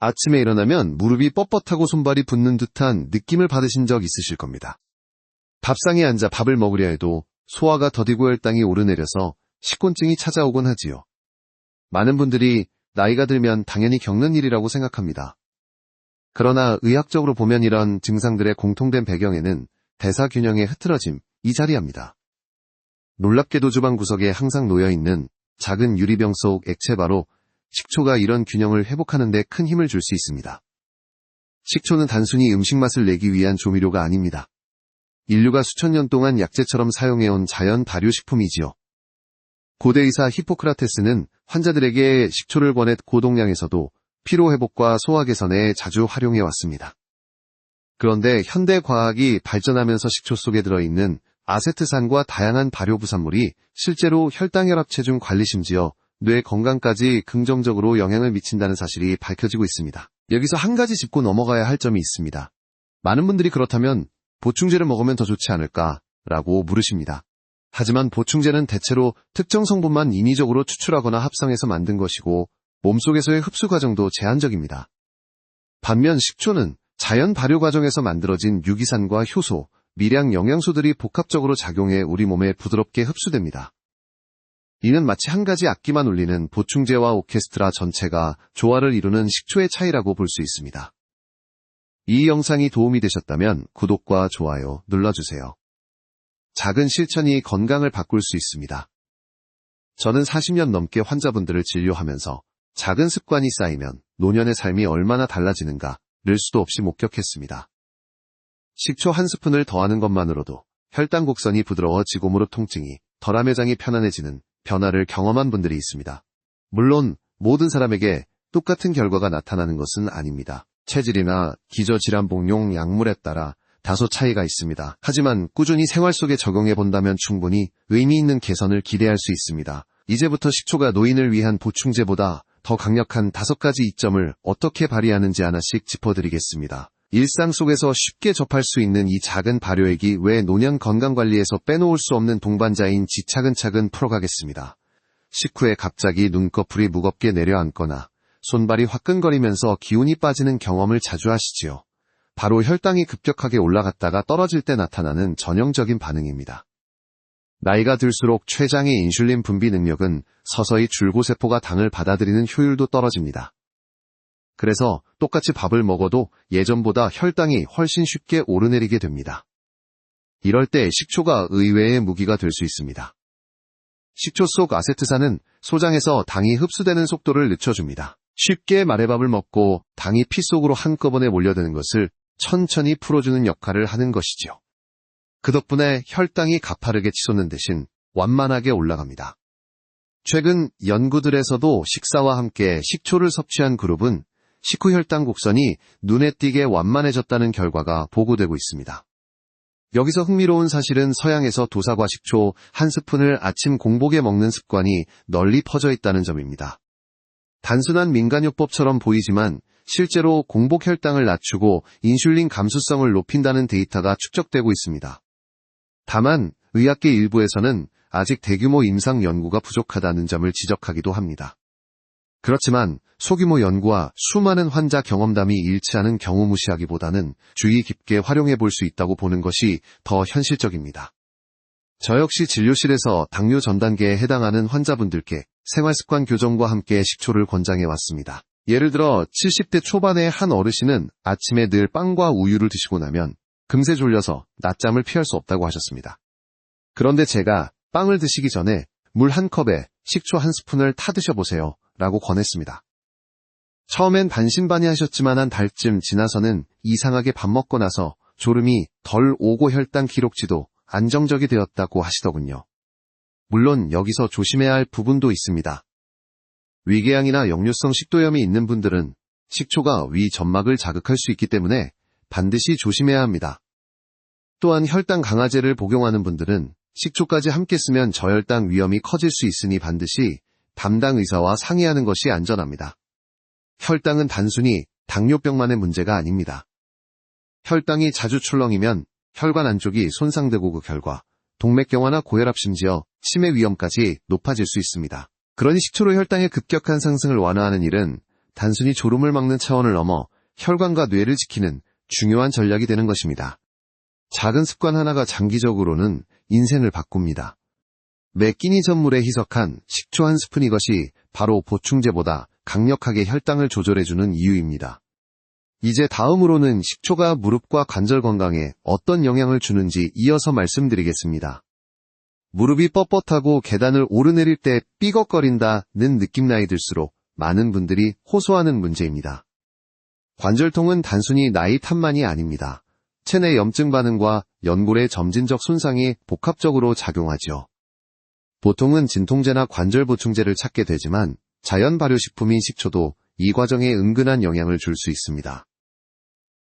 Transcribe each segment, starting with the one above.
아침에 일어나면 무릎이 뻣뻣하고 손발이 붓는 듯한 느낌을 받으신 적 있으실 겁니다. 밥상에 앉아 밥을 먹으려 해도 소화가 더디고 혈당이 오르내려서 식곤증이 찾아오곤 하지요. 많은 분들이 나이가 들면 당연히 겪는 일이라고 생각합니다. 그러나 의학적으로 보면 이런 증상들의 공통된 배경에는 대사균형의 흐트러짐이 자리합니다. 놀랍게도 주방 구석에 항상 놓여있는 작은 유리병 속 액체 바로 식초가 이런 균형을 회복하는 데 큰 힘을 줄 수 있습니다. 식초는 단순히 음식 맛을 내기 위한 조미료가 아닙니다. 인류가 수천 년 동안 약재처럼 사용해온 자연 발효식품이지요. 고대 의사 히포크라테스는 환자들에게 식초를 권해 고동량에서도 피로회복과 소화 개선에 자주 활용해왔습니다. 그런데 현대 과학이 발전하면서 식초 속에 들어있는 아세트산과 다양한 발효부산물이 실제로 혈당혈압 체중 관리 심지어 뇌 건강까지 긍정적으로 영향을 미친다는 사실이 밝혀지고 있습니다. 여기서 한 가지 짚고 넘어가야 할 점이 있습니다. 많은 분들이 그렇다면 보충제를 먹으면 더 좋지 않을까라고 물으십니다. 하지만 보충제는 대체로 특정 성분만 인위적으로 추출하거나 합성해서 만든 것이고 몸속에서의 흡수 과정도 제한적입니다. 반면 식초는 자연 발효 과정에서 만들어진 유기산과 효소, 미량 영양소들이 복합적으로 작용해 우리 몸에 부드럽게 흡수됩니다. 이는 마치 한 가지 악기만 울리는 보충제와 오케스트라 전체가 조화를 이루는 식초의 차이라고 볼 수 있습니다. 이 영상이 도움이 되셨다면 구독과 좋아요 눌러주세요. 작은 실천이 건강을 바꿀 수 있습니다. 저는 40년 넘게 환자분들을 진료하면서 작은 습관이 쌓이면 노년의 삶이 얼마나 달라지는가를 수도 없이 목격했습니다. 식초 한 스푼을 더하는 것만으로도 혈당 곡선이 부드러워지고 무릎 통증이 덜 매장이 편안해지는 변화를 경험한 분들이 있습니다. 물론 모든 사람에게 똑같은 결과가 나타나는 것은 아닙니다. 체질이나 기저질환복용 약물에 따라 다소 차이가 있습니다. 하지만 꾸준히 생활 속에 적용해 본다면 충분히 의미 있는 개선을 기대할 수 있습니다. 이제부터 식초가 노인을 위한 보충제보다 더 강력한 5가지 이점을 어떻게 발휘하는지 하나씩 짚어드리겠습니다. 일상 속에서 쉽게 접할 수 있는 이 작은 발효액이 왜 노년 건강관리에서 빼놓을 수 없는 동반자인지 차근차근 풀어가겠습니다. 식후에 갑자기 눈꺼풀이 무겁게 내려앉거나 손발이 화끈거리면서 기운이 빠지는 경험을 자주 하시지요. 바로 혈당이 급격하게 올라갔다가 떨어질 때 나타나는 전형적인 반응입니다. 나이가 들수록 췌장의 인슐린 분비 능력은 서서히 줄고세포가 당을 받아들이는 효율도 떨어집니다. 그래서 똑같이 밥을 먹어도 예전보다 혈당이 훨씬 쉽게 오르내리게 됩니다. 이럴 때 식초가 의외의 무기가 될 수 있습니다. 식초 속 아세트산은 소장에서 당이 흡수되는 속도를 늦춰줍니다. 쉽게 마래밥을 먹고 당이 피 속으로 한꺼번에 몰려드는 것을 천천히 풀어주는 역할을 하는 것이지요. 그 덕분에 혈당이 가파르게 치솟는 대신 완만하게 올라갑니다. 최근 연구들에서도 식사와 함께 식초를 섭취한 그룹은 식후 혈당 곡선이 눈에 띄게 완만해졌다는 결과가 보고되고 있습니다. 여기서 흥미로운 사실은 서양에서 도사과 식초 한 스푼을 아침 공복에 먹는 습관이 널리 퍼져 있다는 점입니다. 단순한 민간요법처럼 보이지만 실제로 공복 혈당을 낮추고 인슐린 감수성을 높인다는 데이터가 축적되고 있습니다. 다만 의학계 일부에서는 아직 대규모 임상 연구가 부족하다는 점을 지적하기도 합니다. 그렇지만 소규모 연구와 수많은 환자 경험담이 일치하는 경우 무시하기보다는 주의 깊게 활용해 볼 수 있다고 보는 것이 더 현실적입니다. 저 역시 진료실에서 당뇨 전 단계에 해당하는 환자분들께 생활습관 교정과 함께 식초를 권장해 왔습니다. 예를 들어 70대 초반의 한 어르신은 아침에 늘 빵과 우유를 드시고 나면 금세 졸려서 낮잠을 피할 수 없다고 하셨습니다. 그런데 제가 빵을 드시기 전에 물 한 컵에 식초 한 스푼을 타 드셔보세요 라고 권했습니다. 처음엔 반신반의하셨지만 한 달쯤 지나서는 이상하게 밥 먹고 나서 졸음이 덜 오고 혈당 기록치도 안정적이 되었다고 하시더군요. 물론 여기서 조심해야 할 부분도 있습니다. 위궤양이나 역류성 식도염이 있는 분들은 식초가 위 점막을 자극할 수 있기 때문에 반드시 조심해야 합니다. 또한 혈당 강화제를 복용하는 분들은 식초까지 함께 쓰면 저혈당 위험이 커질 수 있으니 반드시 담당 의사와 상의하는 것이 안전합니다. 혈당은 단순히 당뇨병만의 문제가 아닙니다. 혈당이 자주 출렁이면 혈관 안쪽이 손상되고 그 결과 동맥경화나 고혈압 심지어 치매 위험까지 높아질 수 있습니다. 그러니 식초로 혈당의 급격한 상승을 완화하는 일은 단순히 졸음을 막는 차원을 넘어 혈관과 뇌를 지키는 중요한 전략이 되는 것입니다. 작은 습관 하나가 장기적으로는 인생을 바꿉니다. 매 끼니 전물에 희석한 식초 한 스푼, 이것이 바로 보충제보다 강력하게 혈당을 조절해주는 이유입니다. 이제 다음으로는 식초가 무릎과 관절 건강에 어떤 영향을 주는지 이어서 말씀드리겠습니다. 무릎이 뻣뻣하고 계단을 오르내릴 때 삐걱거린다는 느낌 나이 들수록 많은 분들이 호소하는 문제입니다. 관절통은 단순히 나이 탓만이 아닙니다. 체내 염증 반응과 연골의 점진적 손상이 복합적으로 작용하죠. 보통은 진통제나 관절 보충제를 찾게 되지만 자연 발효식품인 식초도 이 과정에 은근한 영향을 줄 수 있습니다.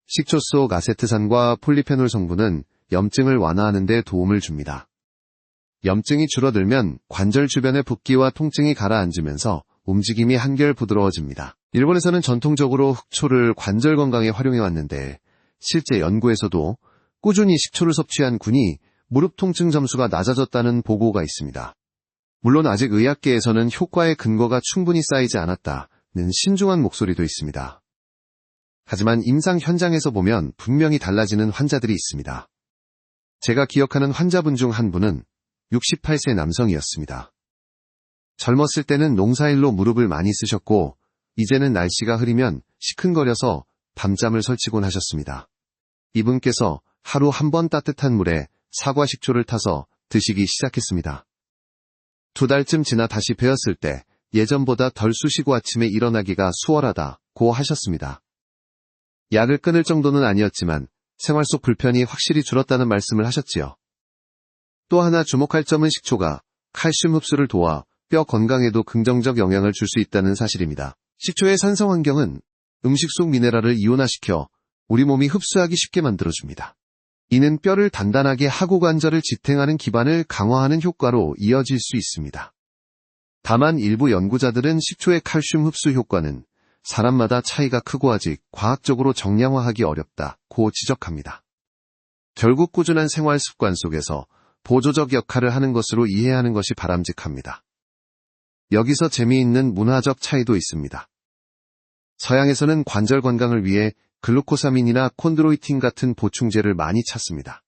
식초 속 아세트산과 폴리페놀 성분은 염증을 완화하는 데 도움을 줍니다. 염증이 줄어들면 관절 주변의 붓기와 통증이 가라앉으면서 움직임이 한결 부드러워집니다. 일본에서는 전통적으로 흑초를 관절 건강에 활용해왔는데 실제 연구에서도 꾸준히 식초를 섭취한 군이 무릎 통증 점수가 낮아졌다는 보고가 있습니다. 물론 아직 의학계에서는 효과의 근거가 충분히 쌓이지 않았다는 신중한 목소리도 있습니다. 하지만 임상 현장에서 보면 분명히 달라지는 환자들이 있습니다. 제가 기억하는 환자분 중 한 분은 68세 남성이었습니다. 젊었을 때는 농사일로 무릎을 많이 쓰셨고 이제는 날씨가 흐리면 시큰거려서 밤잠을 설치곤 하셨습니다. 이분께서 하루 한 번 따뜻한 물에 사과 식초를 타서 드시기 시작했습니다. 2달쯤 지나 다시 배웠을 때 예전보다 덜 쑤시고 아침에 일어나기가 수월하다고 하셨습니다. 약을 끊을 정도는 아니었지만 생활 속 불편이 확실히 줄었다는 말씀을 하셨지요. 또 하나 주목할 점은 식초가 칼슘 흡수를 도와 뼈 건강에도 긍정적 영향을 줄 수 있다는 사실입니다. 식초의 산성 환경은 음식 속 미네랄을 이온화시켜 우리 몸이 흡수하기 쉽게 만들어줍니다. 이는 뼈를 단단하게 하고 관절을 지탱하는 기반을 강화하는 효과로 이어질 수 있습니다. 다만 일부 연구자들은 식초의 칼슘 흡수 효과는 사람마다 차이가 크고 아직 과학적으로 정량화하기 어렵다고 지적합니다. 결국 꾸준한 생활 습관 속에서 보조적 역할을 하는 것으로 이해하는 것이 바람직합니다. 여기서 재미있는 문화적 차이도 있습니다. 서양에서는 관절 건강을 위해 글루코사민이나 콘드로이틴 같은 보충제를 많이 찾습니다.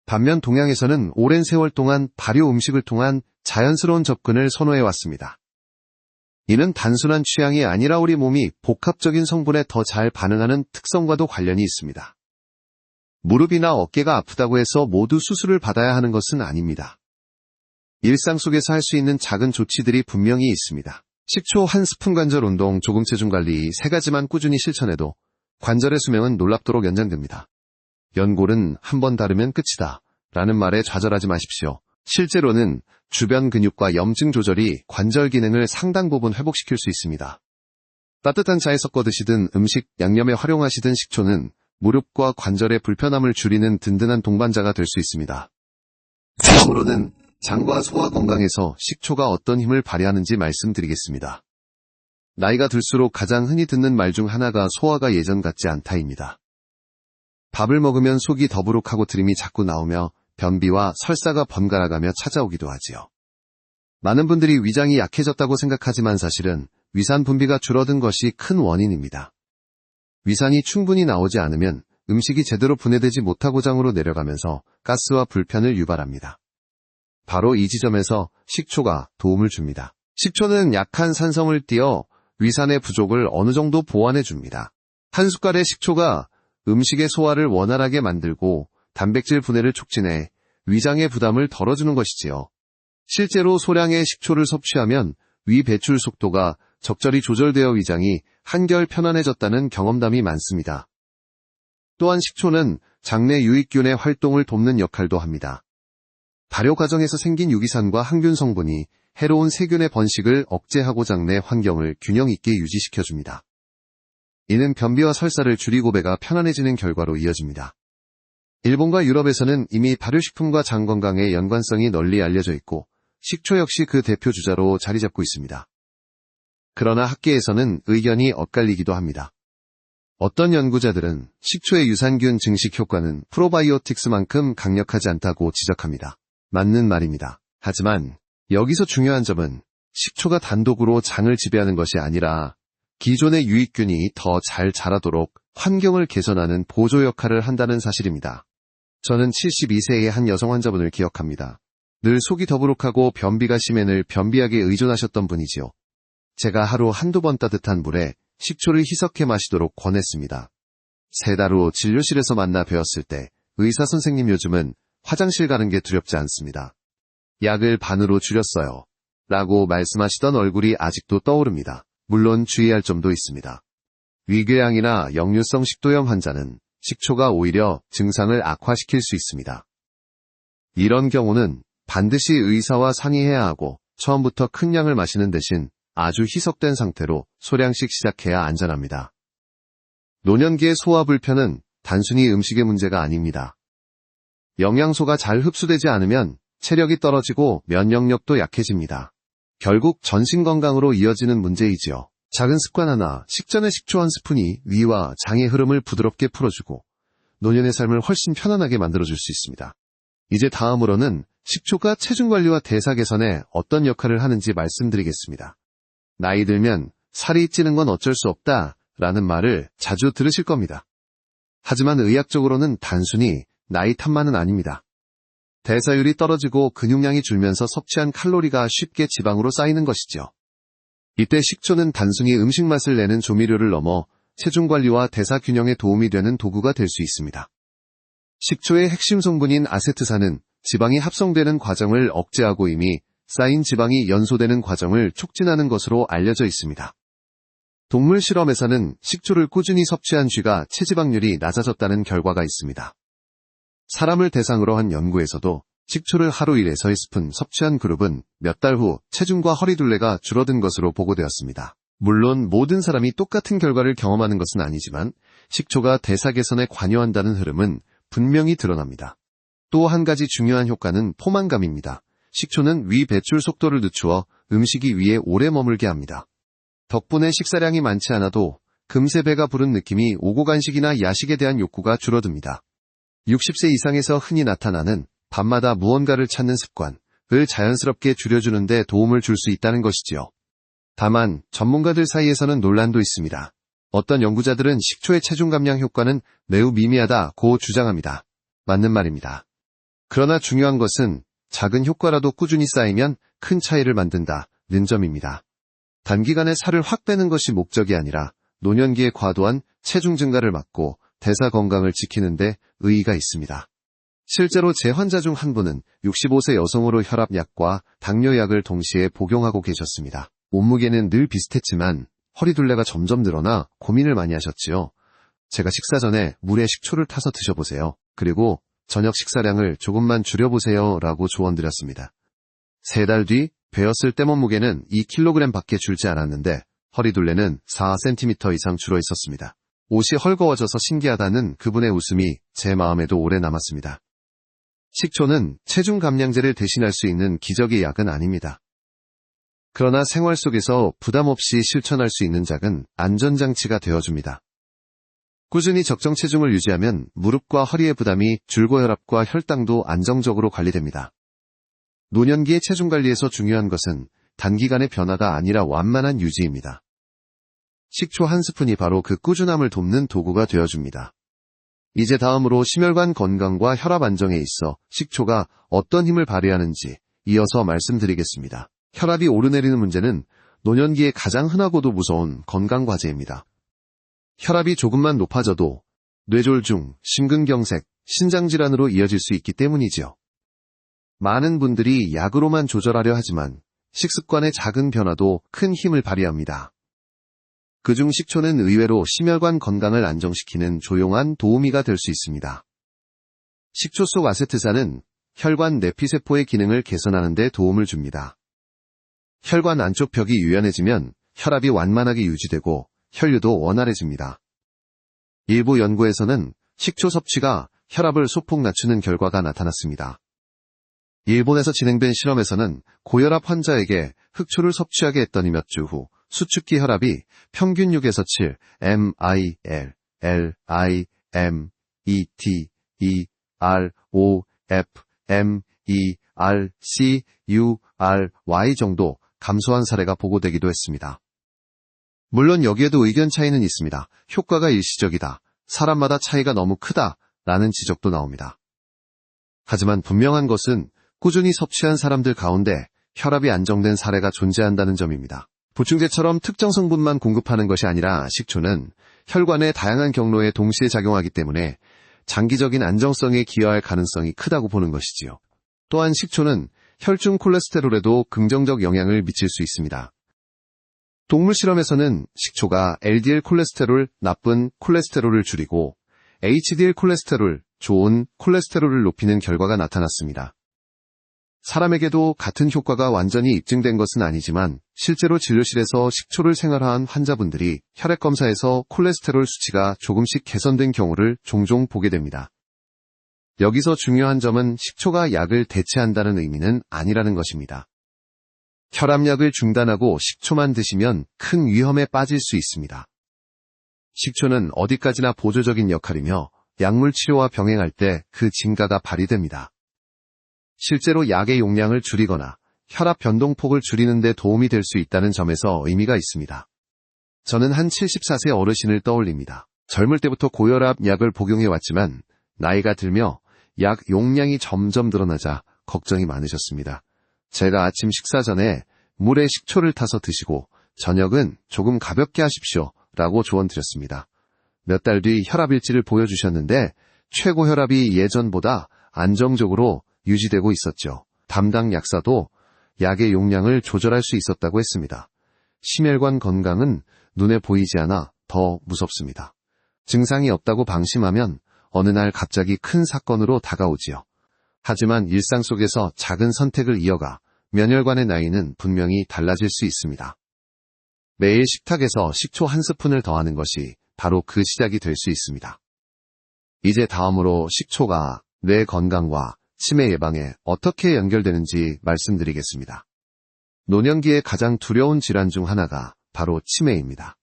반면 동양에서는 오랜 세월 동안 발효 음식을 통한 자연스러운 접근을 선호해왔습니다. 이는 단순한 취향이 아니라 우리 몸이 복합적인 성분에 더 잘 반응하는 특성과도 관련이 있습니다. 무릎이나 어깨가 아프다고 해서 모두 수술을 받아야 하는 것은 아닙니다. 일상 속에서 할 수 있는 작은 조치들이 분명히 있습니다. 식초 한 스푼, 관절 운동, 조금 체중 관리, 3가지만 꾸준히 실천해도 관절의 수명은 놀랍도록 연장됩니다. 연골은 한 번 다르면 끝이다 라는 말에 좌절하지 마십시오. 실제로는 주변 근육과 염증 조절이 관절 기능을 상당 부분 회복시킬 수 있습니다. 따뜻한 차에 섞어 드시든 음식 양념에 활용하시든 식초는 무릎과 관절의 불편함을 줄이는 든든한 동반자가 될 수 있습니다. 다음으로는 장과 소화 건강에서 식초가 어떤 힘을 발휘하는지 말씀드리겠습니다. 나이가 들수록 가장 흔히 듣는 말 중 하나가 소화가 예전 같지 않다입니다. 밥을 먹으면 속이 더부룩하고 트림이 자꾸 나오며 변비와 설사가 번갈아가며 찾아오기도 하지요. 많은 분들이 위장이 약해졌다고 생각하지만 사실은 위산 분비가 줄어든 것이 큰 원인입니다. 위산이 충분히 나오지 않으면 음식이 제대로 분해되지 못하고 장으로 내려가면서 가스와 불편을 유발합니다. 바로 이 지점에서 식초가 도움을 줍니다. 식초는 약한 산성을 띄어 위산의 부족을 어느 정도 보완해 줍니다. 한 숟갈의 식초가 음식의 소화를 원활하게 만들고 단백질 분해를 촉진해 위장의 부담을 덜어주는 것이지요. 실제로 소량의 식초를 섭취하면 위 배출 속도가 적절히 조절되어 위장이 한결 편안해졌다는 경험담이 많습니다. 또한 식초는 장내 유익균의 활동을 돕는 역할도 합니다. 발효 과정에서 생긴 유기산과 항균 성분이 해로운 세균의 번식을 억제하고 장내 환경을 균형 있게 유지시켜줍니다. 이는 변비와 설사를 줄이고 배가 편안해지는 결과로 이어집니다. 일본과 유럽에서는 이미 발효식품과 장 건강의 연관성이 널리 알려져 있고 식초 역시 그 대표 주자로 자리 잡고 있습니다. 그러나 학계에서는 의견이 엇갈리기도 합니다. 어떤 연구자들은 식초의 유산균 증식 효과는 프로바이오틱스만큼 강력하지 않다고 지적합니다. 맞는 말입니다. 하지만 여기서 중요한 점은 식초가 단독으로 장을 지배하는 것이 아니라 기존의 유익균이 더 잘 자라도록 환경을 개선하는 보조 역할을 한다는 사실입니다. 저는 72세의 한 여성 환자분을 기억합니다. 늘 속이 더부룩하고 변비가 심해 늘 변비약에 의존하셨던 분이지요. 제가 하루 한두 번 따뜻한 물에 식초를 희석해 마시도록 권했습니다. 3달 후 진료실에서 만나 뵈었을 때 의사 선생님 요즘은 화장실 가는 게 두렵지 않습니다. 약을 반으로 줄였어요. 라고 말씀하시던 얼굴이 아직도 떠오릅니다. 물론 주의할 점도 있습니다. 위궤양이나 역류성 식도염 환자는 식초가 오히려 증상을 악화시킬 수 있습니다. 이런 경우는 반드시 의사와 상의해야 하고 처음부터 큰 양을 마시는 대신 아주 희석된 상태로 소량씩 시작해야 안전합니다. 노년기의 소화 불편은 단순히 음식의 문제가 아닙니다. 영양소가 잘 흡수되지 않으면 체력이 떨어지고 면역력도 약해집니다. 결국 전신 건강으로 이어지는 문제이지요. 작은 습관 하나, 식전에 식초 한 스푼이 위와 장의 흐름을 부드럽게 풀어주고 노년의 삶을 훨씬 편안하게 만들어줄 수 있습니다. 이제 다음으로는 식초가 체중 관리와 대사 개선에 어떤 역할을 하는지 말씀드리겠습니다. 나이 들면 살이 찌는 건 어쩔 수 없다 라는 말을 자주 들으실 겁니다. 하지만 의학적으로는 단순히 나이 탓만은 아닙니다. 대사율이 떨어지고 근육량이 줄면서 섭취한 칼로리가 쉽게 지방으로 쌓이는 것이죠. 이때 식초는 단순히 음식 맛을 내는 조미료를 넘어 체중 관리와 대사 균형에 도움이 되는 도구가 될 수 있습니다. 식초의 핵심 성분인 아세트산은 지방이 합성되는 과정을 억제하고 이미 쌓인 지방이 연소되는 과정을 촉진하는 것으로 알려져 있습니다. 동물 실험에서는 식초를 꾸준히 섭취한 쥐가 체지방률이 낮아졌다는 결과가 있습니다. 사람을 대상으로 한 연구에서도 식초를 하루 1에서 2스푼 섭취한 그룹은 몇 달 후 체중과 허리둘레가 줄어든 것으로 보고되었습니다. 물론 모든 사람이 똑같은 결과를 경험하는 것은 아니지만 식초가 대사 개선에 관여한다는 흐름은 분명히 드러납니다. 또 한 가지 중요한 효과는 포만감입니다. 식초는 위 배출 속도를 늦추어 음식이 위에 오래 머물게 합니다. 덕분에 식사량이 많지 않아도 금세 배가 부른 느낌이 오고 간식이나 야식에 대한 욕구가 줄어듭니다. 60세 이상에서 흔히 나타나는 밤마다 무언가를 찾는 습관을 자연스럽게 줄여주는 데 도움을 줄 수 있다는 것이지요. 다만 전문가들 사이에서는 논란도 있습니다. 어떤 연구자들은 식초의 체중 감량 효과는 매우 미미하다고 주장합니다. 맞는 말입니다. 그러나 중요한 것은 작은 효과라도 꾸준히 쌓이면 큰 차이를 만든다는 점입니다. 단기간에 살을 확 빼는 것이 목적이 아니라 노년기의 과도한 체중 증가를 막고 대사 건강을 지키는 데 의의가 있습니다. 실제로 제 환자 중 한 분은 65세 여성으로 혈압약과 당뇨약을 동시에 복용하고 계셨습니다. 몸무게는 늘 비슷했지만 허리둘레가 점점 늘어나 고민을 많이 하셨지요. 제가 식사 전에 물에 식초를 타서 드셔보세요. 그리고 저녁 식사량을 조금만 줄여보세요 라고 조언드렸습니다. 3달 뒤 베었을 때 몸무게는 2kg 밖에 줄지 않았는데 허리둘레는 4cm 이상 줄어 있었습니다. 옷이 헐거워져서 신기하다는 그분의 웃음이 제 마음에도 오래 남았습니다. 식초는 체중 감량제를 대신할 수 있는 기적의 약은 아닙니다. 그러나 생활 속에서 부담 없이 실천할 수 있는 작은 안전장치가 되어줍니다. 꾸준히 적정 체중을 유지하면 무릎과 허리의 부담이 줄고 혈압과 혈당도 안정적으로 관리됩니다. 노년기의 체중 관리에서 중요한 것은 단기간의 변화가 아니라 완만한 유지입니다. 식초 한 스푼이 바로 그 꾸준함을 돕는 도구가 되어줍니다. 이제 다음으로 심혈관 건강과 혈압 안정에 있어 식초가 어떤 힘을 발휘하는지 이어서 말씀드리겠습니다. 혈압이 오르내리는 문제는 노년기에 가장 흔하고도 무서운 건강 과제입니다. 혈압이 조금만 높아져도 뇌졸중, 심근경색, 신장질환으로 이어질 수 있기 때문이지요. 많은 분들이 약으로만 조절하려 하지만 식습관의 작은 변화도 큰 힘을 발휘합니다. 그중 식초는 의외로 심혈관 건강을 안정시키는 조용한 도우미가 될 수 있습니다. 식초 속 아세트산은 혈관 내피세포의 기능을 개선하는 데 도움을 줍니다. 혈관 안쪽 벽이 유연해지면 혈압이 완만하게 유지되고 혈류도 원활해집니다. 일부 연구에서는 식초 섭취가 혈압을 소폭 낮추는 결과가 나타났습니다. 일본에서 진행된 실험에서는 고혈압 환자에게 흑초를 섭취하게 했더니 몇 주 후 수축기 혈압이 평균 6에서 7, MIL, LI, M, ET, ER, O, F, M, ER, C, UR, Y 정도 감소한 사례가 보고되기도 했습니다. 물론 여기에도 의견 차이는 있습니다. 효과가 일시적이다. 사람마다 차이가 너무 크다. 라는 지적도 나옵니다. 하지만 분명한 것은 꾸준히 섭취한 사람들 가운데 혈압이 안정된 사례가 존재한다는 점입니다. 보충제처럼 특정 성분만 공급하는 것이 아니라 식초는 혈관의 다양한 경로에 동시에 작용하기 때문에 장기적인 안정성에 기여할 가능성이 크다고 보는 것이지요. 또한 식초는 혈중 콜레스테롤에도 긍정적 영향을 미칠 수 있습니다. 동물 실험에서는 식초가 LDL 콜레스테롤, 나쁜 콜레스테롤을 줄이고 HDL 콜레스테롤, 좋은 콜레스테롤을 높이는 결과가 나타났습니다. 사람에게도 같은 효과가 완전히 입증된 것은 아니지만 실제로 진료실에서 식초를 생활화한 환자분들이 혈액검사에서 콜레스테롤 수치가 조금씩 개선된 경우를 종종 보게 됩니다. 여기서 중요한 점은 식초가 약을 대체한다는 의미는 아니라는 것입니다. 혈압약을 중단하고 식초만 드시면 큰 위험에 빠질 수 있습니다. 식초는 어디까지나 보조적인 역할이며 약물 치료와 병행할 때 그 진가가 발휘됩니다. 실제로 약의 용량을 줄이거나 혈압 변동폭을 줄이는 데 도움이 될 수 있다는 점에서 의미가 있습니다. 저는 한 74세 어르신을 떠올립니다. 젊을 때부터 고혈압 약을 복용해왔지만 나이가 들며 약 용량이 점점 늘어나자 걱정이 많으셨습니다. 제가 아침 식사 전에 물에 식초를 타서 드시고 저녁은 조금 가볍게 하십시오 라고 조언드렸습니다. 몇 달 뒤 혈압 일지를 보여주셨는데 최고 혈압이 예전보다 안정적으로 유지되고 있었죠. 담당 약사도 약의 용량을 조절할 수 있었다고 했습니다. 심혈관 건강은 눈에 보이지 않아 더 무섭습니다. 증상이 없다고 방심하면 어느 날 갑자기 큰 사건으로 다가오지요. 하지만 일상 속에서 작은 선택을 이어가 면혈관의 나이는 분명히 달라질 수 있습니다. 매일 식탁에서 식초 한 스푼을 더하는 것이 바로 그 시작이 될 수 있습니다. 이제 다음으로 식초가 뇌 건강과 치매 예방에 어떻게 연결되는지 말씀드리겠습니다. 노년기의 가장 두려운 질환 중 하나가 바로 치매입니다.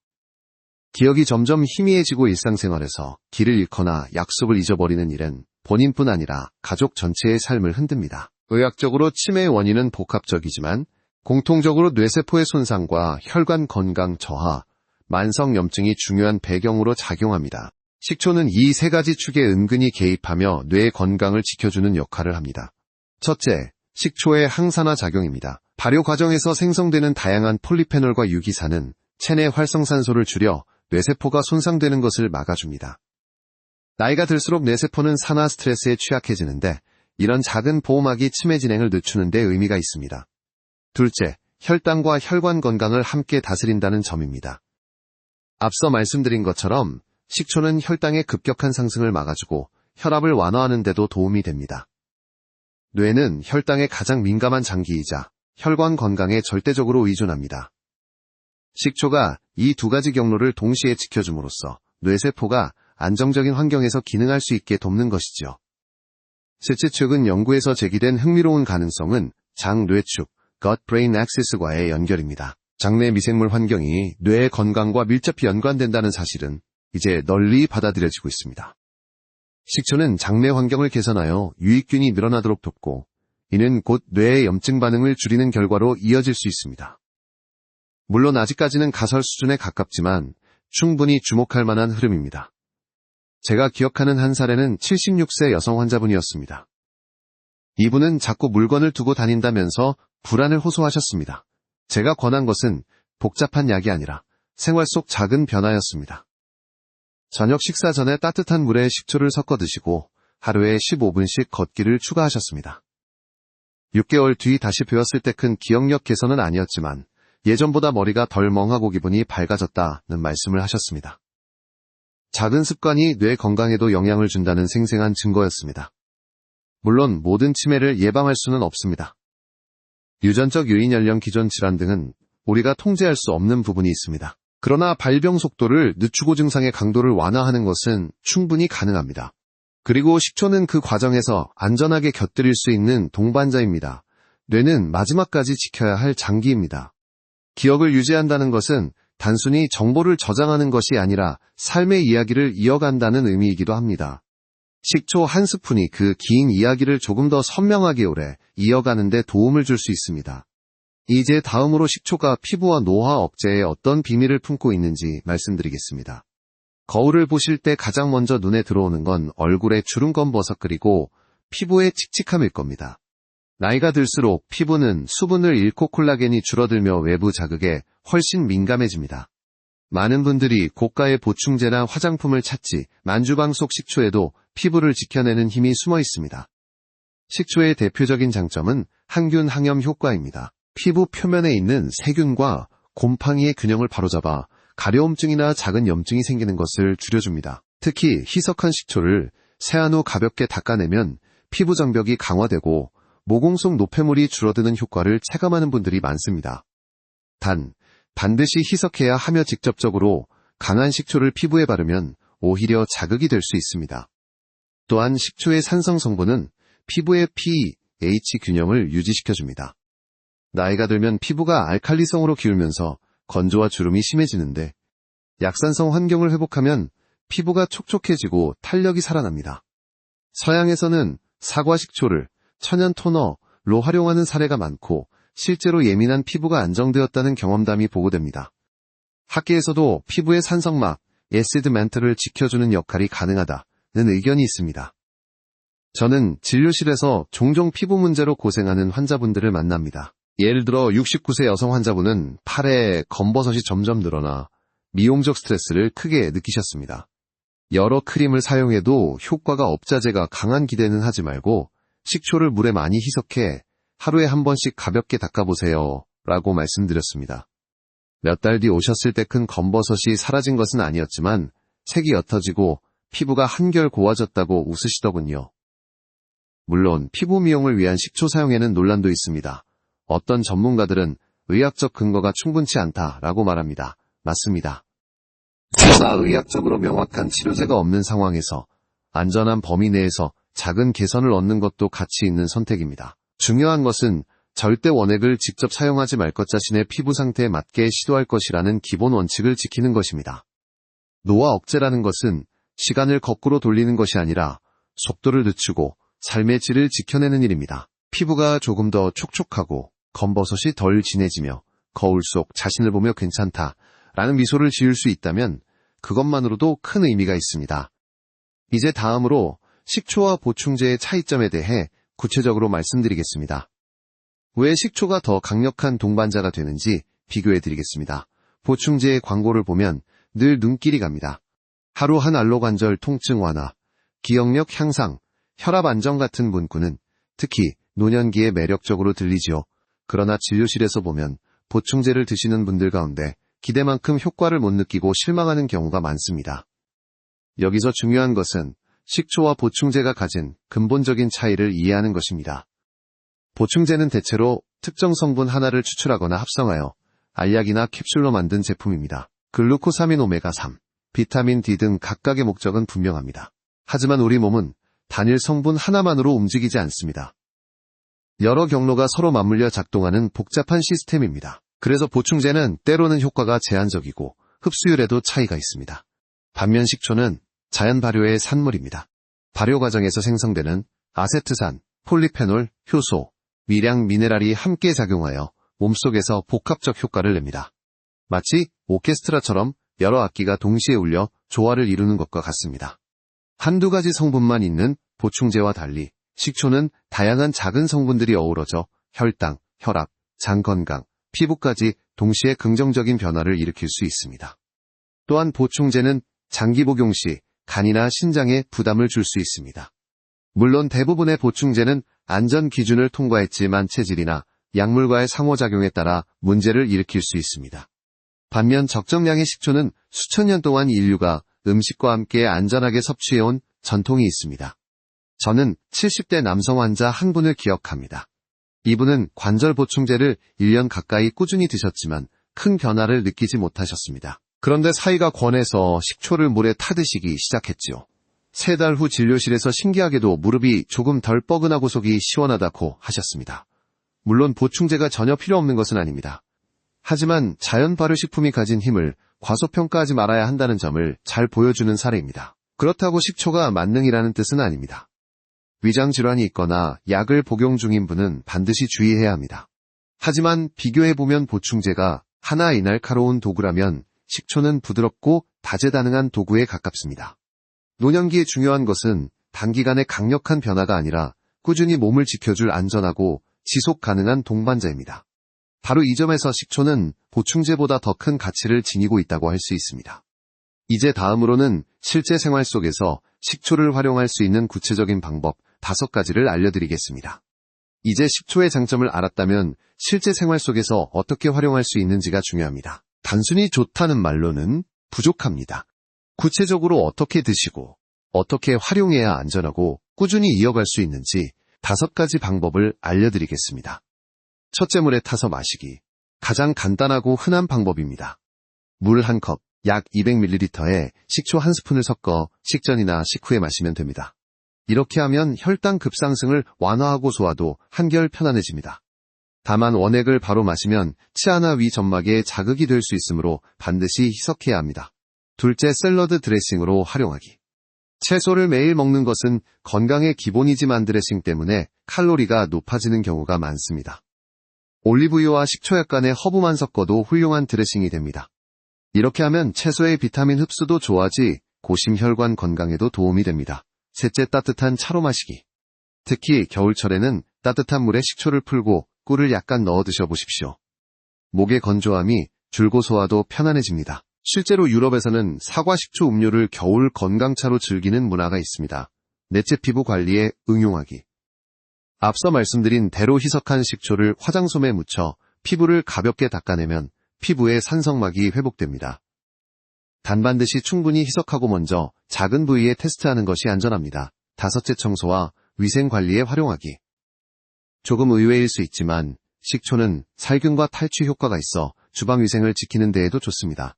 기억이 점점 희미해지고 일상생활에서 길을 잃거나 약속을 잊어버리는 일은 본인뿐 아니라 가족 전체의 삶을 흔듭니다. 의학적으로 치매의 원인은 복합적이지만 공통적으로 뇌세포의 손상과 혈관 건강 저하, 만성염증이 중요한 배경으로 작용합니다. 식초는 이 세 가지 축에 은근히 개입하며 뇌 건강을 지켜주는 역할을 합니다. 첫째, 식초의 항산화 작용입니다. 발효 과정에서 생성되는 다양한 폴리페놀과 유기산은 체내 활성산소를 줄여 뇌세포가 손상되는 것을 막아줍니다. 나이가 들수록 뇌세포는 산화 스트레스에 취약해지는데 이런 작은 보호막이 치매 진행을 늦추는 데 의미가 있습니다. 둘째, 혈당과 혈관 건강을 함께 다스린다는 점입니다. 앞서 말씀드린 것처럼 식초는 혈당의 급격한 상승을 막아주고 혈압을 완화하는 데도 도움이 됩니다. 뇌는 혈당에 가장 민감한 장기이자 혈관 건강에 절대적으로 의존합니다. 식초가 이 두 가지 경로를 동시에 지켜줌으로써 뇌세포가 안정적인 환경에서 기능할 수 있게 돕는 것이죠. 실제 최근 연구에서 제기된 흥미로운 가능성은 장-뇌축, gut-brain axis과의 연결입니다. 장내 미생물 환경이 뇌의 건강과 밀접히 연관된다는 사실은 이제 널리 받아들여지고 있습니다. 식초는 장내 환경을 개선하여 유익균이 늘어나도록 돕고 이는 곧 뇌의 염증 반응을 줄이는 결과로 이어질 수 있습니다. 물론 아직까지는 가설 수준에 가깝지만 충분히 주목할 만한 흐름입니다. 제가 기억하는 한 사례는 76세 여성 환자분이었습니다. 이분은 자꾸 물건을 두고 다닌다면서 불안을 호소하셨습니다. 제가 권한 것은 복잡한 약이 아니라 생활 속 작은 변화였습니다. 저녁 식사 전에 따뜻한 물에 식초를 섞어 드시고 하루에 15분씩 걷기를 추가하셨습니다. 6개월 뒤 다시 배웠을 때 큰 기억력 개선은 아니었지만 예전보다 머리가 덜 멍하고 기분이 밝아졌다는 말씀을 하셨습니다. 작은 습관이 뇌 건강에도 영향을 준다는 생생한 증거였습니다. 물론 모든 치매를 예방할 수는 없습니다. 유전적 유인연령 기존 질환 등은 우리가 통제할 수 없는 부분이 있습니다. 그러나 발병 속도를 늦추고 증상의 강도를 완화하는 것은 충분히 가능합니다. 그리고 식초는 그 과정에서 안전하게 곁들일 수 있는 동반자입니다. 뇌는 마지막까지 지켜야 할 장기입니다. 기억을 유지한다는 것은 단순히 정보를 저장하는 것이 아니라 삶의 이야기를 이어간다는 의미이기도 합니다. 식초 한 스푼이 그 긴 이야기를 조금 더 선명하게 오래 이어가는 데 도움을 줄 수 있습니다. 이제 다음으로 식초가 피부와 노화 억제에 어떤 비밀을 품고 있는지 말씀드리겠습니다. 거울을 보실 때 가장 먼저 눈에 들어오는 건 얼굴의 주름건 버섯 그리고 피부의 칙칙함일 겁니다. 나이가 들수록 피부는 수분을 잃고 콜라겐이 줄어들며 외부 자극에 훨씬 민감해집니다. 많은 분들이 고가의 보충제나 화장품을 찾지 만주방 속 식초에도 피부를 지켜내는 힘이 숨어 있습니다. 식초의 대표적인 장점은 항균 항염 효과입니다. 피부 표면에 있는 세균과 곰팡이의 균형을 바로잡아 가려움증이나 작은 염증이 생기는 것을 줄여줍니다. 특히 희석한 식초를 세안 후 가볍게 닦아내면 피부 장벽이 강화되고 모공 속 노폐물이 줄어드는 효과를 체감하는 분들이 많습니다. 단, 반드시 희석해야 하며 직접적으로 강한 식초를 피부에 바르면 오히려 자극이 될 수 있습니다. 또한 식초의 산성 성분은 피부의 pH 균형을 유지시켜줍니다. 나이가 들면 피부가 알칼리성으로 기울면서 건조와 주름이 심해지는데 약산성 환경을 회복하면 피부가 촉촉해지고 탄력이 살아납니다. 서양에서는 사과 식초를 천연 토너로 활용하는 사례가 많고 실제로 예민한 피부가 안정되었다는 경험담이 보고됩니다. 학계에서도 피부의 산성막, 애시드 멘트를 지켜주는 역할이 가능하다는 의견이 있습니다. 저는 진료실에서 종종 피부 문제로 고생하는 환자분들을 만납니다. 예를 들어 69세 여성 환자분은 팔에 검버섯이 점점 늘어나 미용적 스트레스를 크게 느끼셨습니다. 여러 크림을 사용해도 효과가 없자제가 강한 기대는 하지 말고 식초를 물에 많이 희석해 하루에 한 번씩 가볍게 닦아보세요 라고 말씀드렸습니다. 몇 달 뒤 오셨을 때 큰 검버섯이 사라진 것은 아니었지만 색이 옅어지고 피부가 한결 고와졌다고 웃으시더군요. 물론 피부 미용을 위한 식초 사용에는 논란도 있습니다. 어떤 전문가들은 의학적 근거가 충분치 않다라고 말합니다. 맞습니다. 그러나 의학적으로 명확한 치료제가 없는 상황에서 안전한 범위 내에서 작은 개선을 얻는 것도 가치 있는 선택입니다. 중요한 것은 절대 원액을 직접 사용하지 말 것 자신의 피부 상태에 맞게 시도할 것이라는 기본 원칙을 지키는 것입니다. 노화 억제라는 것은 시간을 거꾸로 돌리는 것이 아니라 속도를 늦추고 삶의 질을 지켜내는 일입니다. 피부가 조금 더 촉촉하고 검버섯이 덜 진해지며 거울 속 자신을 보며 괜찮다라는 미소를 지을 수 있다면 그것만으로도 큰 의미가 있습니다. 이제 다음으로 식초와 보충제의 차이점에 대해 구체적으로 말씀드리겠습니다. 왜 식초가 더 강력한 동반자가 되는지 비교해드리겠습니다. 보충제의 광고를 보면 늘 눈길이 갑니다. 하루 한 알로 관절 통증 완화, 기억력 향상, 혈압 안정 같은 문구는 특히 노년기에 매력적으로 들리지요. 그러나 진료실에서 보면 보충제를 드시는 분들 가운데 기대만큼 효과를 못 느끼고 실망하는 경우가 많습니다. 여기서 중요한 것은 식초와 보충제가 가진 근본적인 차이를 이해하는 것입니다. 보충제는 대체로 특정 성분 하나를 추출하거나 합성하여 알약이나 캡슐로 만든 제품입니다. 글루코사민 오메가3, 비타민 D 등 각각의 목적은 분명합니다. 하지만 우리 몸은 단일 성분 하나만으로 움직이지 않습니다. 여러 경로가 서로 맞물려 작동하는 복잡한 시스템입니다. 그래서 보충제는 때로는 효과가 제한적이고 흡수율에도 차이가 있습니다. 반면 식초는 자연 발효의 산물입니다. 발효 과정에서 생성되는 아세트산, 폴리페놀, 효소, 미량 미네랄이 함께 작용하여 몸속에서 복합적 효과를 냅니다. 마치 오케스트라처럼 여러 악기가 동시에 울려 조화를 이루는 것과 같습니다. 한두 가지 성분만 있는 보충제와 달리 식초는 다양한 작은 성분들이 어우러져 혈당, 혈압, 장 건강, 피부까지 동시에 긍정적인 변화를 일으킬 수 있습니다. 또한 보충제는 장기 복용 시 간이나 신장에 부담을 줄 수 있습니다. 물론 대부분의 보충제는 안전 기준을 통과했지만 체질이나 약물과의 상호작용에 따라 문제를 일으킬 수 있습니다. 반면 적정량의 식초는 수천 년 동안 인류가 음식과 함께 안전하게 섭취해온 전통이 있습니다. 저는 70대 남성 환자 한 분을 기억합니다. 이분은 관절 보충제를 1년 가까이 꾸준히 드셨지만 큰 변화를 느끼지 못하셨습니다. 그런데 사이가 권해서 식초를 물에 타드시기 시작했지요. 3달 후 진료실에서 신기하게도 무릎이 조금 덜 뻐근하고 속이 시원하다고 하셨습니다. 물론 보충제가 전혀 필요 없는 것은 아닙니다. 하지만 자연 발효식품이 가진 힘을 과소평가하지 말아야 한다는 점을 잘 보여주는 사례입니다. 그렇다고 식초가 만능이라는 뜻은 아닙니다. 위장 질환이 있거나 약을 복용 중인 분은 반드시 주의해야 합니다. 하지만 비교해보면 보충제가 하나의 날카로운 도구라면 식초는 부드럽고 다재다능한 도구에 가깝습니다. 노년기에 중요한 것은 단기간의 강력한 변화가 아니라 꾸준히 몸을 지켜줄 안전하고 지속 가능한 동반자입니다. 바로 이 점에서 식초는 보충제보다 더 큰 가치를 지니고 있다고 할 수 있습니다. 이제 다음으로는 실제 생활 속에서 식초를 활용할 수 있는 구체적인 방법 5가지를 알려드리겠습니다. 이제 식초의 장점을 알았다면 실제 생활 속에서 어떻게 활용할 수 있는지가 중요합니다. 단순히 좋다는 말로는 부족합니다. 구체적으로 어떻게 드시고 어떻게 활용해야 안전하고 꾸준히 이어갈 수 있는지 5가지 방법을 알려드리겠습니다. 첫째, 물에 타서 마시기. 가장 간단하고 흔한 방법입니다. 물 1컵, 약 200ml에 식초 1스푼을 섞어 식전이나 식후에 마시면 됩니다. 이렇게 하면 혈당 급상승을 완화하고 소화도 한결 편안해집니다. 다만 원액을 바로 마시면 치아나 위 점막에 자극이 될 수 있으므로 반드시 희석해야 합니다. 둘째, 샐러드 드레싱으로 활용하기. 채소를 매일 먹는 것은 건강의 기본이지만 드레싱 때문에 칼로리가 높아지는 경우가 많습니다. 올리브유와 식초 약간의 허브만 섞어도 훌륭한 드레싱이 됩니다. 이렇게 하면 채소의 비타민 흡수도 좋아지 고심혈관 건강에도 도움이 됩니다. 셋째, 따뜻한 차로 마시기. 특히 겨울철에는 따뜻한 물에 식초를 풀고 꿀을 약간 넣어 드셔보십시오. 목의 건조함이 줄고 소화도 편안해집니다. 실제로 유럽에서는 사과 식초 음료를 겨울 건강차로 즐기는 문화가 있습니다. 넷째, 피부 관리에 응용하기. 앞서 말씀드린 대로 희석한 식초를 화장솜에 묻혀 피부를 가볍게 닦아내면 피부의 산성막이 회복됩니다. 단 반드시 충분히 희석하고 먼저 작은 부위에 테스트하는 것이 안전합니다. 다섯째, 청소와 위생 관리에 활용하기. 조금 의외일 수 있지만 식초는 살균과 탈취 효과가 있어 주방 위생을 지키는 데에도 좋습니다.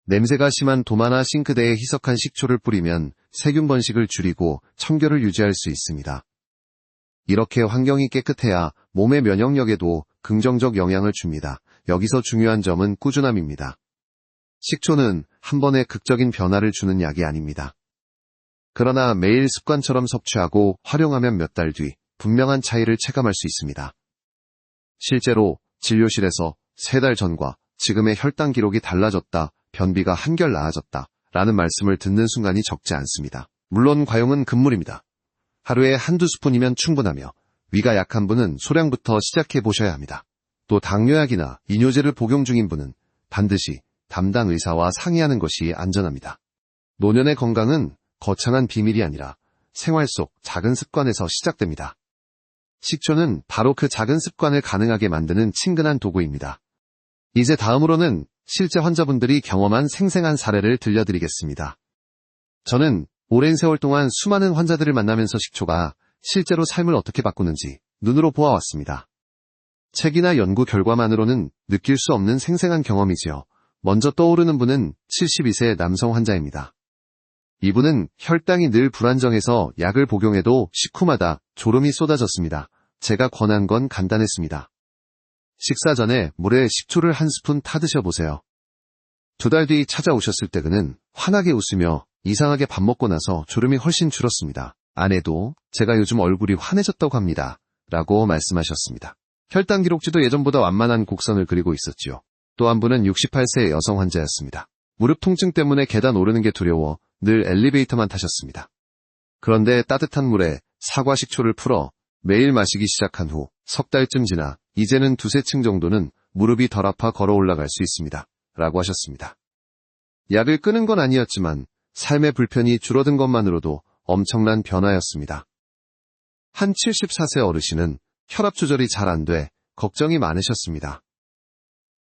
냄새가 심한 도마나 싱크대에 희석한 식초를 뿌리면 세균 번식을 줄이고 청결을 유지할 수 있습니다. 이렇게 환경이 깨끗해야 몸의 면역력에도 긍정적 영향을 줍니다. 여기서 중요한 점은 꾸준함입니다. 식초는 한 번에 극적인 변화를 주는 약이 아닙니다. 그러나 매일 습관처럼 섭취하고 활용하면 몇 달 뒤 분명한 차이를 체감할 수 있습니다. 실제로 진료실에서 3달 전과 지금의 혈당 기록이 달라졌다, 변비가 한결 나아졌다 라는 말씀을 듣는 순간이 적지 않습니다. 물론 과용은 금물입니다. 하루에 1~2스푼이면 충분하며 위가 약한 분은 소량부터 시작해 보셔야 합니다. 또 당뇨약이나 이뇨제를 복용 중인 분은 반드시 담당 의사와 상의하는 것이 안전합니다. 노년의 건강은 거창한 비밀이 아니라 생활 속 작은 습관에서 시작됩니다. 식초는 바로 그 작은 습관을 가능하게 만드는 친근한 도구입니다. 이제 다음으로는 실제 환자분들이 경험한 생생한 사례를 들려드리겠습니다. 저는 오랜 세월 동안 수많은 환자들을 만나면서 식초가 실제로 삶을 어떻게 바꾸는지 눈으로 보아왔습니다. 책이나 연구 결과만으로는 느낄 수 없는 생생한 경험이지요. 먼저 떠오르는 분은 72세 남성 환자입니다. 이분은 혈당이 늘 불안정해서 약을 복용해도 식후마다 졸음이 쏟아졌습니다. 제가 권한 건 간단했습니다. 식사 전에 물에 식초를 1스푼 타 드셔보세요. 2달 뒤 찾아오셨을 때 그는 환하게 웃으며 이상하게 밥 먹고 나서 졸음이 훨씬 줄었습니다. 아내도 제가 요즘 얼굴이 환해졌다고 합니다. 라고 말씀하셨습니다. 혈당 기록지도 예전보다 완만한 곡선을 그리고 있었지요. 또 한 분은 68세 여성 환자였습니다. 무릎 통증 때문에 계단 오르는 게 두려워 늘 엘리베이터만 타셨습니다. 그런데 따뜻한 물에 사과 식초를 풀어 매일 마시기 시작한 후 석 달쯤 지나 이제는 2~3층 정도는 무릎이 덜 아파 걸어 올라갈 수 있습니다. 라고 하셨습니다. 약을 끊은 건 아니었지만 삶의 불편이 줄어든 것만으로도 엄청난 변화였습니다. 한 74세 어르신은 혈압 조절이 잘 안 돼 걱정이 많으셨습니다.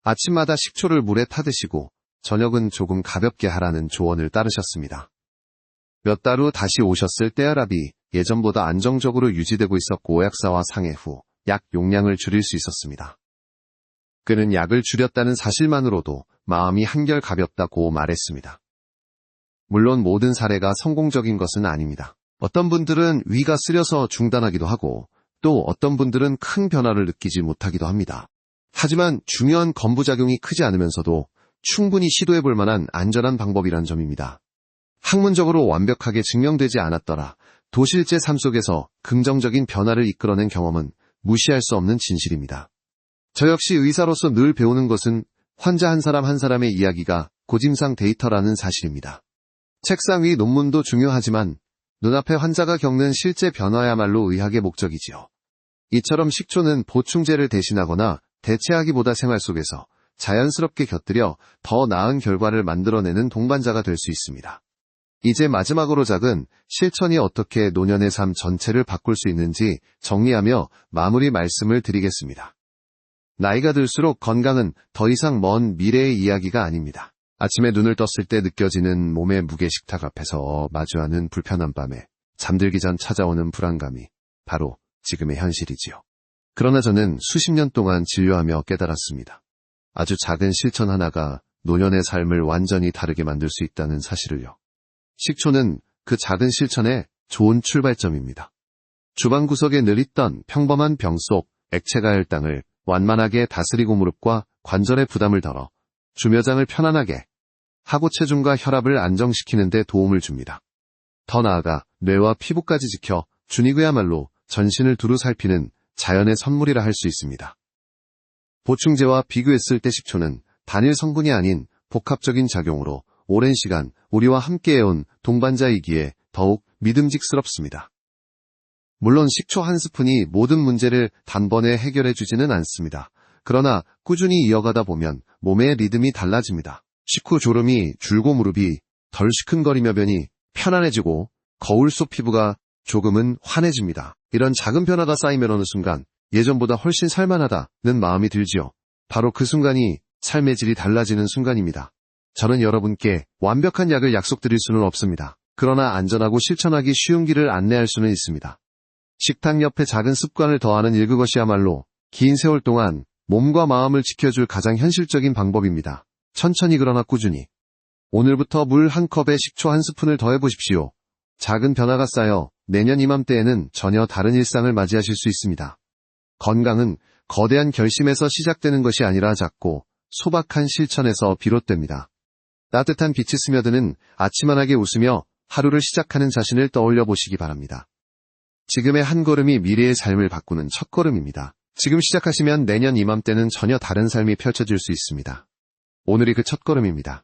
아침마다 식초를 물에 타 드시고 저녁은 조금 가볍게 하라는 조언을 따르셨습니다. 몇 달 후 다시 오셨을 때 혈압이 예전보다 안정적으로 유지되고 있었고 약사와 상의 후 약 용량을 줄일 수 있었습니다. 그는 약을 줄였다는 사실만으로도 마음이 한결 가볍다고 말했습니다. 물론 모든 사례가 성공적인 것은 아닙니다. 어떤 분들은 위가 쓰려서 중단하기도 하고 또 어떤 분들은 큰 변화를 느끼지 못하기도 합니다. 하지만 중요한 건부작용이 크지 않으면서도 충분히 시도해볼 만한 안전한 방법이란 점입니다. 학문적으로 완벽하게 증명되지 않았더라 도 실제 삶 속에서 긍정적인 변화를 이끌어낸 경험은 무시할 수 없는 진실입니다. 저 역시 의사로서 늘 배우는 것은 환자 한 사람 한 사람의 이야기가 고짐상 데이터라는 사실입니다. 책상 위 논문도 중요하지만 눈앞에 환자가 겪는 실제 변화야말로 의학의 목적이지요. 이처럼 식초는 보충제를 대신하거나 대체하기보다 생활 속에서 자연스럽게 곁들여 더 나은 결과를 만들어내는 동반자가 될 수 있습니다. 이제 마지막으로 작은 실천이 어떻게 노년의 삶 전체를 바꿀 수 있는지 정리하며 마무리 말씀을 드리겠습니다. 나이가 들수록 건강은 더 이상 먼 미래의 이야기가 아닙니다. 아침에 눈을 떴을 때 느껴지는 몸의 무게 식탁 앞에서 마주하는 불편한 밤에 잠들기 전 찾아오는 불안감이 바로 지금의 현실이지요. 그러나 저는 수십 년 동안 진료하며 깨달았습니다. 아주 작은 실천 하나가 노년의 삶을 완전히 다르게 만들 수 있다는 사실을요. 식초는 그 작은 실천의 좋은 출발점입니다. 주방 구석에 늘 있던 평범한 병 속 액체가 혈당을 완만하게 다스리고 무릎과 관절의 부담을 덜어 주묘장을 편안하게 하고 체중과 혈압을 안정시키는 데 도움을 줍니다. 더 나아가 뇌와 피부까지 지켜 준이그야말로 전신을 두루 살피는 자연의 선물이라 할 수 있습니다. 보충제와 비교했을 때 식초는 단일 성분이 아닌 복합적인 작용으로 오랜 시간 우리와 함께해온 동반자이기에 더욱 믿음직스럽습니다. 물론 식초 한 스푼이 모든 문제를 단번에 해결해주지는 않습니다. 그러나 꾸준히 이어가다 보면 몸의 리듬이 달라집니다. 식후 졸음이 줄고 무릎이 덜 시큰거리며 변이 편안해지고 거울 속 피부가 조금은 환해집니다. 이런 작은 변화가 쌓이면 어느 순간 예전보다 훨씬 살만하다는 마음이 들지요. 바로 그 순간이 삶의 질이 달라지는 순간입니다. 저는 여러분께 완벽한 약을 약속드릴 수는 없습니다. 그러나 안전하고 실천하기 쉬운 길을 안내할 수는 있습니다. 식탁 옆에 작은 습관을 더하는 일, 그것이야말로 긴 세월 동안 몸과 마음을 지켜줄 가장 현실적인 방법입니다. 천천히 그러나 꾸준히. 오늘부터 물 한 컵에 식초 한 스푼을 더해보십시오. 작은 변화가 쌓여 내년 이맘때에는 전혀 다른 일상을 맞이하실 수 있습니다. 건강은 거대한 결심에서 시작되는 것이 아니라 작고 소박한 실천에서 비롯됩니다. 따뜻한 빛이 스며드는 아침한하게 웃으며 하루를 시작하는 자신을 떠올려 보시기 바랍니다. 지금의 한 걸음이 미래의 삶을 바꾸는 첫 걸음입니다. 지금 시작하시면 내년 이맘때는 전혀 다른 삶이 펼쳐질 수 있습니다. 오늘이 그 첫 걸음입니다.